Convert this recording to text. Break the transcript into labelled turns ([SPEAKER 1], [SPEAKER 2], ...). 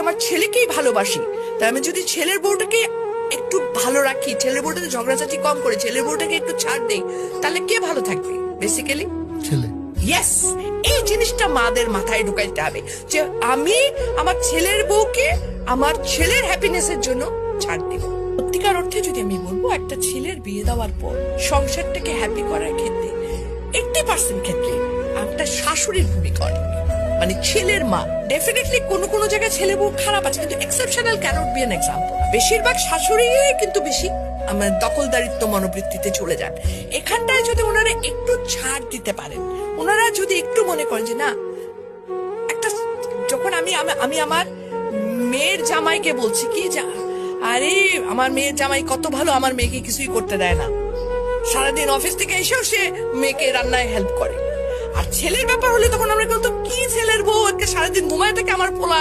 [SPEAKER 1] আমার ছেলেকেই ভালোবাসি, তাই আমি যদি ছেলের বউটাকে একটু ভালো রাখি, ছেলের বউটাকে ঝগড়াঝাটি কম করে ছেলের বউটাকে একটু ছাড় দেই, তাহলে কে ভালো থাকবে? বেসিক্যালি
[SPEAKER 2] ছেলে।
[SPEAKER 1] ইয়েস, এই জিনিসটা মাদের মাথায় ঢুকাইতে হবে যে আমি আমার ছেলের বউকে আমার ছেলের হ্যাপিনেসের জন্য ছাড় দিব। সত্যিকার অর্থে যদি আমি বলবো, একটা ছেলের বিয়ে দেওয়ার পর সংসারটাকে হ্যাপি করার ক্ষেত্রে 80% ক্ষেত্রে একটা শাশুড়ির ভূমিকা অনেক, মানে ছেলের মা। ডেফিনেটলি কোনো কোনো জায়গায় ছেলে বউ খারাপ আছে, কিন্তু exceptional cannot be an example. বেশিরভাগ শাশুড়ি কিন্তু বেশি আমার দখলদারিত্ব মনোবৃত্তিতে চলে যান। এখানটায় যদি ওনারা একটু ছাড় দিতে পারেন, ওনারা যদি একটু মনে করেন যে না, একটা যখন আমি আমার মেয়ের জামাইকে বলছি কি, যা আরে আমার মেয়ের জামাই কত ভালো, আমার মেয়েকে কিছুই করতে দেয় না, সারাদিন অফিস থেকে এসেও সে মেয়েকে রান্নায় হেল্প করে। আর ছেলের ব্যাপার হলে তখন আমরা বলতো কি ছেলের বউ সারাদিন ঘুমায় থাকে, আমার পোলা